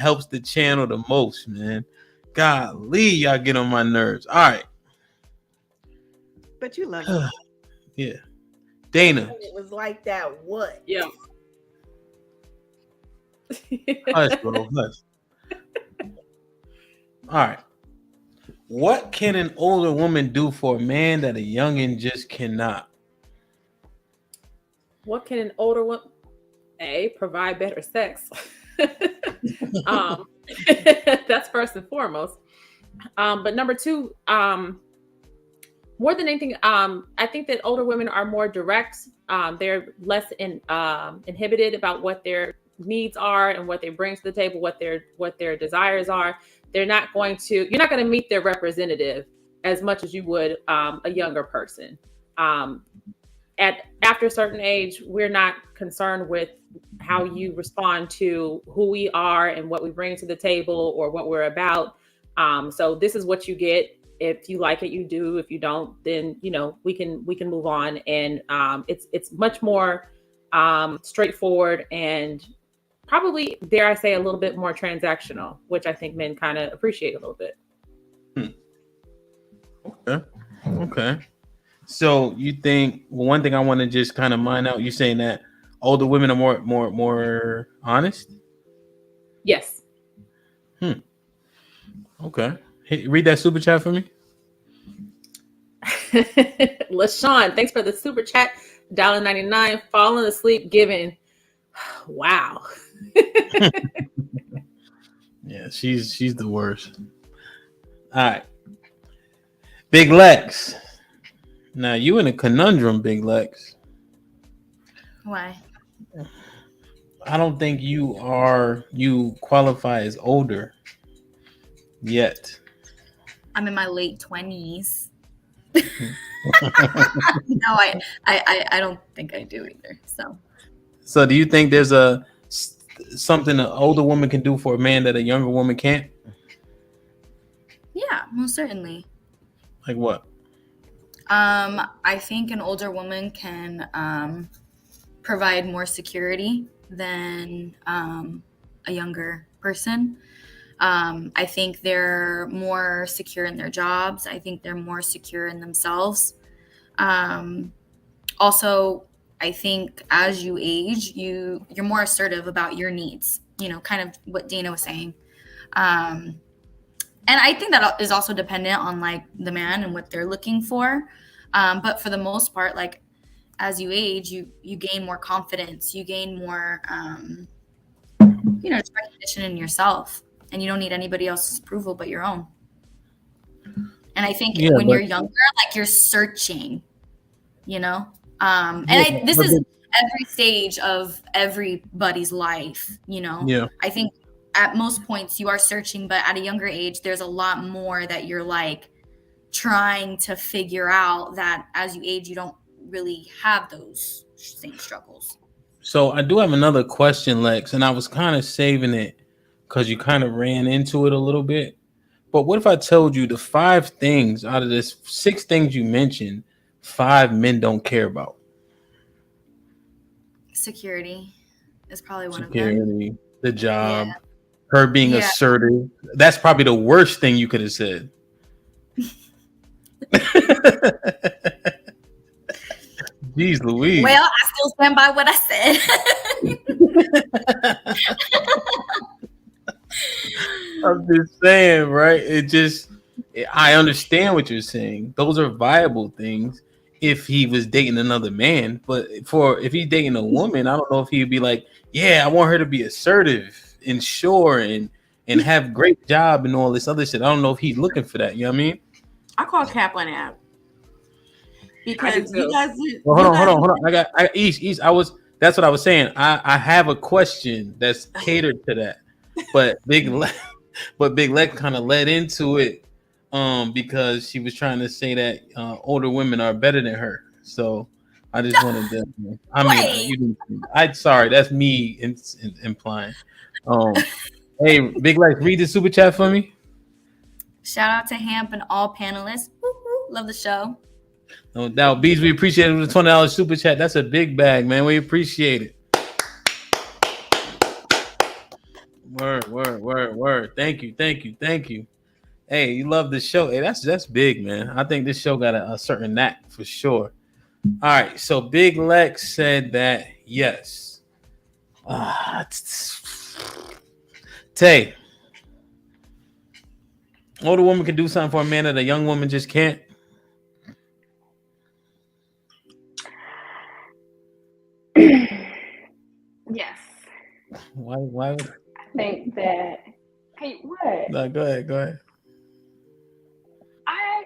helps the channel the most, man. Golly, y'all get on my nerves. All right. But you love it. Yeah. Dana. It was like that. What? Yeah. Hush, bro. Hush. All right. What can an older woman do for a man that a youngin just cannot? What can an older woman? Provide better sex. That's first and foremost. But number two, more than anything, I think that older women are more direct. They're less inhibited about what their needs are and what they bring to the table, what their desires are. You're not going to meet their representative as much as you would a younger person. After a certain age, we're not concerned with how you respond to who we are and what we bring to the table or what we're about. So this is what you get. If you like it, you do. If you don't, then we can move on. And it's much more straightforward and probably, dare I say, a little bit more transactional, which I think men kind of appreciate a little bit. Okay. So you think one thing I want to just kind of mine out? You're saying that older women are more honest? Yes. Okay. Hey, read that super chat for me. LaShawn, thanks for the super chat. $1.99. Falling asleep giving. Wow. Yeah, she's the worst. All right. Big Lex. Now you in a conundrum, Big Lex. Why? I don't think you qualify as older yet. I'm in my late 20s. No, I don't think I do either. So do you think there's something an older woman can do for a man that a younger woman can't? Yeah, most certainly. Like what? I think an older woman can provide more security than a younger person. I think they're more secure in their jobs. I think they're more secure in themselves. Also, I think as you age, you're more assertive about your needs, kind of what Dana was saying. And I think that is also dependent on like the man and what they're looking for. But for the most part, like as you age, you gain more confidence, you gain more, just recognition in yourself, and you don't need anybody else's approval but your own. And I think when you're younger, like you're searching, this is every stage of everybody's life, Yeah. I think at most points you are searching, but at a younger age, there's a lot more that you're like trying to figure out, that as you age, you don't really have those same struggles. So I do have another question, Lex, and I was kind of saving it because you kind of ran into it a little bit. But what if I told you the 5 things out of this 6 things you mentioned, 5 men don't care about? Security is probably one of them. Security, the job, her being assertive. That's probably the worst thing you could have said. Jeez Louise. Well, I still stand by what I said. I'm just saying, right? I understand what you're saying. Those are viable things if he was dating another man. But if he's dating a woman, I don't know if he'd be like, yeah, I want her to be assertive and sure and have great job and all this other shit. I don't know if he's looking for that. You know what I mean? I call Cap on that. Because you guys hold on. I got East. That's what I was saying. I have a question that's catered to that. But Big Lex kind of led into it because she was trying to say that older women are better than her. So I just wanted to. Sorry, that's me implying. Hey, Big Lex, read the super chat for me. Shout out to Hamp and all panelists. Woo-hoo. Love the show. No doubt. Bees, we appreciate it with the $20 super chat. That's a big bag, man. We appreciate it. Word. Thank you. Hey, you love the show. Hey, that's big, man. I think this show got a certain knack for sure. All right, so Big Lex said that yes. Tay, older woman can do something for a man that a young woman just can't. Yes. Why would I think that. Hey, what? no, go ahead.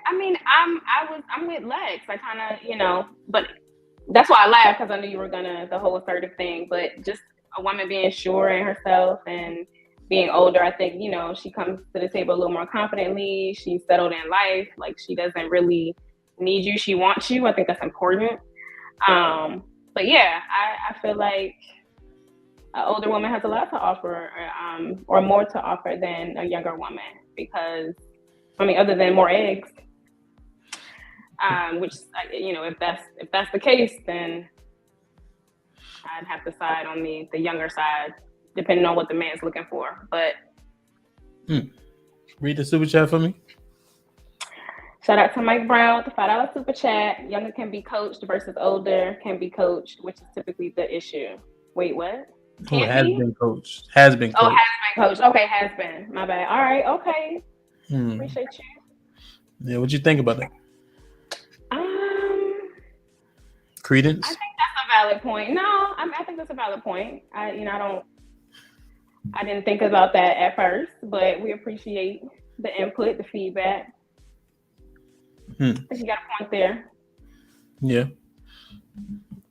I mean, I'm with Lex. I kind of, but that's why I laughed because I knew you were gonna the whole assertive thing. But just a woman being sure in herself and being older, I think she comes to the table a little more confidently. She's settled in life. Like she doesn't really need you. She wants you. I think that's important. But yeah, I feel like an older woman has a lot to offer, or more to offer than a younger woman because, I mean, other than more eggs, which if that's the case, then I'd have to side on the younger side, depending on what the man's looking for. But read the super chat for me. Shout out to Mike Brown with the $5 super chat. Younger can be coached versus older can be coached, which is typically the issue. Wait, what? Oh, has been coached. Has been coached. Oh, has been coached. Okay, has been. My bad. All right. Okay. Appreciate you. Yeah, what you think about that? Credence? I think that's a valid point. No, I think that's a valid point. I didn't think about that at first, but we appreciate the input, the feedback. I think you got a point there. Yeah.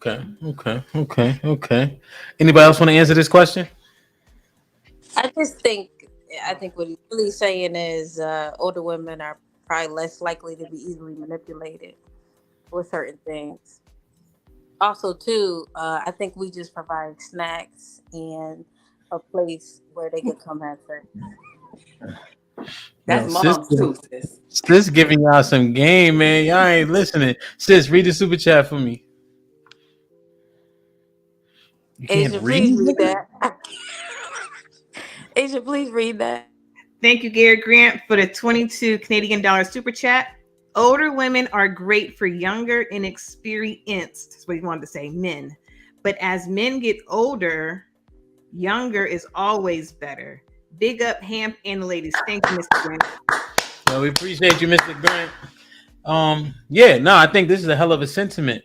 Okay. Anybody else want to answer this question? I think what he's really saying is older women are probably less likely to be easily manipulated with certain things. Also, too, I think we just provide snacks and a place where they can come have sex. That's moms too, sis. Sis giving y'all some game, man. Y'all ain't listening. Sis, read the super chat for me. You can't Please read that. Asia, please read that. Thank you, Gary Grant, for the 22 Canadian dollar super chat. Older women are great for younger, inexperienced, that's what he wanted to say, men. But as men get older, younger is always better. Big up, Hamp and the ladies. Thank you, Mr. Grant. Well, we appreciate you, Mr. Grant. I think this is a hell of a sentiment.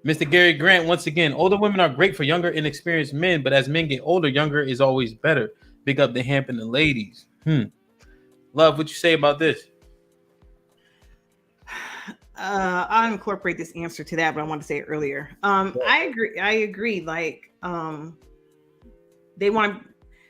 Mr. Gary Grant, once again, older women are great for younger, inexperienced men, but as men get older, younger is always better. Big up the Hamp and the ladies. Love, what you say about this? I'll incorporate this answer to that, but I want to say it earlier. I agree. Like, they want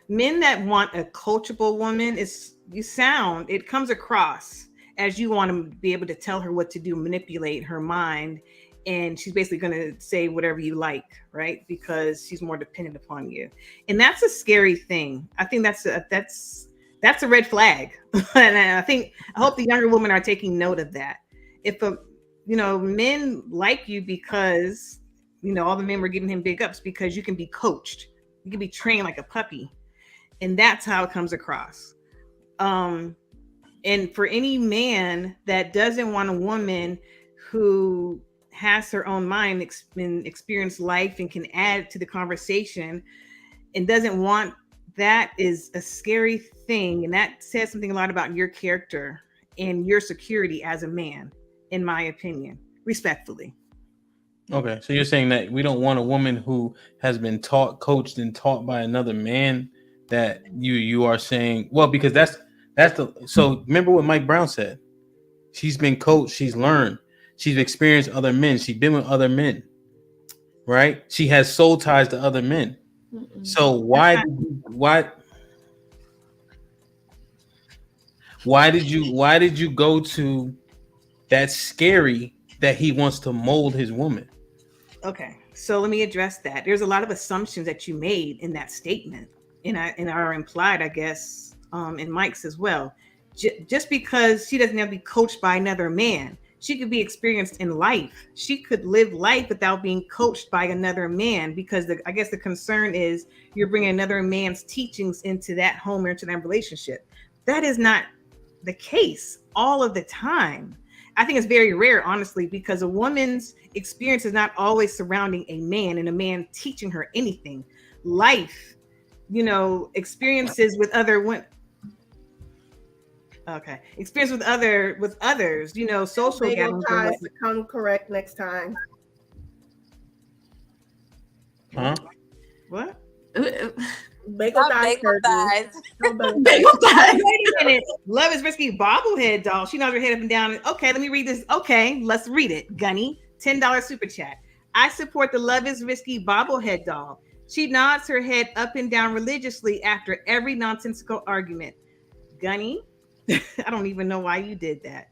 men that want a coachable woman. It comes across as you want to be able to tell her what to do, manipulate her mind, and she's basically going to say whatever you like, right? Because she's more dependent upon you, and that's a scary thing. I think that's a red flag, and I hope the younger women are taking note of that. If men like you because all the men were giving him big ups because you can be coached, you can be trained like a puppy, and that's how it comes across. And for any man that doesn't want a woman who has her own mind and experienced life and can add to the conversation and doesn't want, that is a scary thing, and that says something a lot about your character and your security as a man, in my opinion, respectfully. Okay, so you're saying that we don't want a woman who has been taught, coached, and taught by another man. That you are saying, well, because that's so remember what Mike Brown said. She's been coached, she's learned, she's experienced other men, she's been with other men, right? She has soul ties to other men. So why did you go to that's scary that he wants to mold his woman? Okay, so let me address that. There's a lot of assumptions that you made in that statement, and are implied, I guess, in Mike's as well. Just because she doesn't have to be coached by another man, she could be experienced in life. She could live life without being coached by another man, because I guess the concern is you're bringing another man's teachings into that home or into that relationship. That is not the case all of the time. I think it's very rare, honestly, because a woman's experience is not always surrounding a man and a man teaching her anything. Life, experiences with other women. Okay, experience with others. Social bagel ties gatherings. to come correct next time. Huh? What? Bagel Not ties. bagel thighs. Bagel ties. Wait a minute. Love is Risky bobblehead doll. She knows her head up and down. Okay, let me read this. Okay, let's read it. Gunny, $10 super chat. I support the Love is Risky bobblehead doll. She nods her head up and down religiously after every nonsensical argument. Gunny, I don't even know why you did that.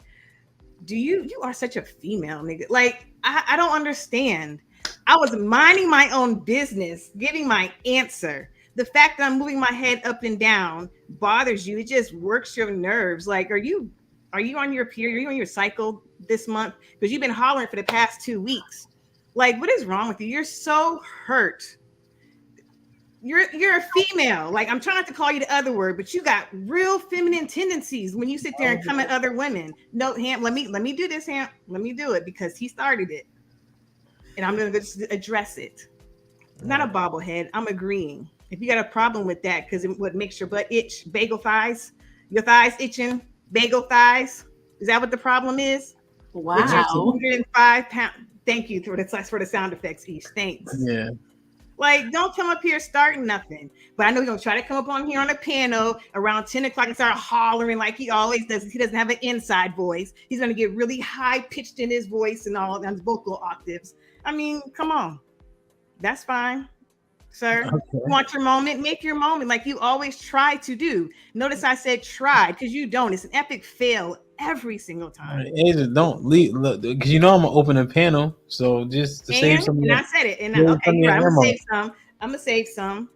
You are such a female nigga. Like, I don't understand. I was minding my own business, giving my answer. The fact that I'm moving my head up and down bothers you. It just works your nerves. Like, are you on your period? Are you on your cycle this month? Because you've been hollering for the past 2 weeks. Like, what is wrong with you? You're so hurt. You're a female. Like, I'm trying not to call you the other word, but you got real feminine tendencies when you sit there and come at other women. No, Ham, let me do this, Ham. Let me do it because he started it. And I'm gonna just address it. Not a bobblehead. I'm agreeing. If you got a problem with that, because it would makes your butt itch, bagel thighs, your thighs itching, bagel thighs. Is that what the problem is? Wow. With your 205 pound. Thank you for the sound effects, Ish. Thanks. Yeah. Like, don't come up here starting nothing. But I know he's gonna try to come up on here on a piano around 10 o'clock and start hollering like he always does. He doesn't have an inside voice. He's gonna get really high pitched in his voice and all on vocal octaves. I mean, come on. That's fine, sir. Okay. You want your moment? Make your moment like you always try to do. Notice I said try because you don't. It's an epic fail every single time. Asia, don't leave because I'm gonna open a panel. So just to save some. And I said it. And Yeah, okay, you're right, I'm ammo. gonna save some.